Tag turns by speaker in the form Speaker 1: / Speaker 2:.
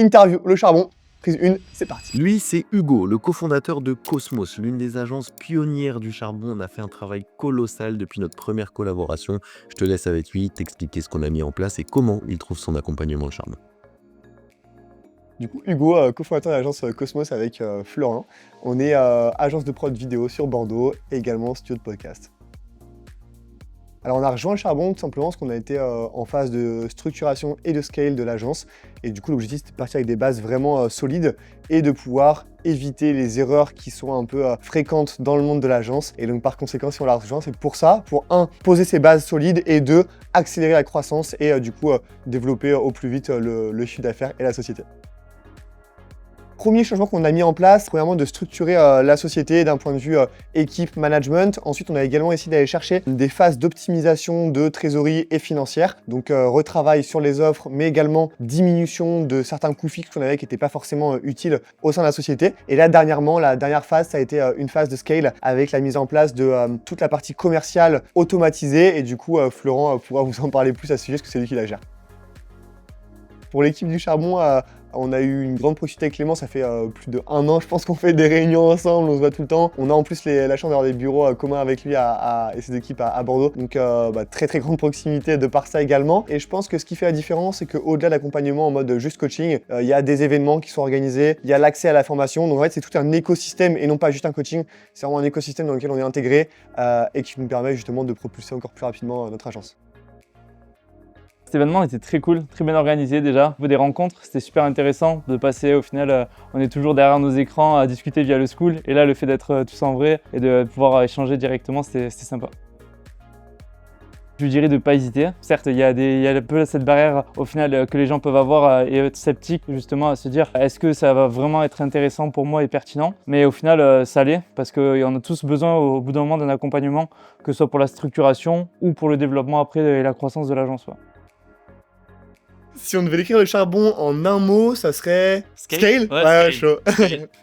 Speaker 1: Interview, le charbon, prise 1, c'est parti.
Speaker 2: Lui, c'est Hugo, le cofondateur de Cosmos, l'une des agences pionnières du charbon. On a fait un travail colossal depuis notre première collaboration. Je te laisse avec lui t'expliquer ce qu'on a mis en place et comment il trouve son accompagnement au charbon.
Speaker 1: Du coup, Hugo, cofondateur de l'agence Cosmos avec Florent. On est agence de prod vidéo sur Bordeaux et également studio de podcast. Alors on a rejoint le charbon tout simplement parce qu'on a été en phase de structuration et de scale de l'agence. Et du coup l'objectif c'était de partir avec des bases vraiment solides et de pouvoir éviter les erreurs qui sont un peu fréquentes dans le monde de l'agence. Et donc par conséquent si on l'a rejoint c'est pour ça, pour un, poser ces bases solides et deux, accélérer la croissance et du coup développer au plus vite le chiffre d'affaires et la société. Premier changement qu'on a mis en place, premièrement de structurer la société d'un point de vue équipe, management. Ensuite, on a également essayé d'aller chercher des phases d'optimisation de trésorerie et financière. Donc retravail sur les offres, mais également diminution de certains coûts fixes qu'on avait qui n'étaient pas forcément utiles au sein de la société. Et là, dernièrement, la dernière phase, ça a été une phase de scale avec la mise en place de toute la partie commerciale automatisée. Et du coup, Florent pourra vous en parler plus à ce sujet parce que c'est lui qui la gère. Pour l'équipe du charbon, on a eu une grande proximité avec Clément, ça fait plus de 1 an, je pense qu'on fait des réunions ensemble, on se voit tout le temps. On a en plus la chance d'avoir des bureaux communs avec lui et ses équipes à Bordeaux. Donc très grande proximité de par ça également. Et je pense que ce qui fait la différence, c'est qu'au-delà de l'accompagnement en mode juste coaching, il y a des événements qui sont organisés, il y a l'accès à la formation. Donc en fait, c'est tout un écosystème et non pas juste un coaching. C'est vraiment un écosystème dans lequel on est intégré et qui nous permet justement de propulser encore plus rapidement notre agence.
Speaker 3: Cet événement était très cool, très bien organisé déjà. Au niveau des rencontres, c'était super intéressant de passer au final, on est toujours derrière nos écrans à discuter via le school. Et là, le fait d'être tous en vrai et de pouvoir échanger directement, c'était sympa. Je lui dirais de ne pas hésiter. Certes, il y a un peu cette barrière au final que les gens peuvent avoir et être sceptiques justement à se dire est-ce que ça va vraiment être intéressant pour moi et pertinent. Mais au final, ça l'est parce qu'on a tous besoin au bout d'un moment d'un accompagnement, que ce soit pour la structuration ou pour le développement après et la croissance de l'agence.
Speaker 1: Si on devait décrire le charbon en un mot, ça serait...
Speaker 4: Scale.
Speaker 1: Ouais,
Speaker 4: Scale.
Speaker 1: chaud.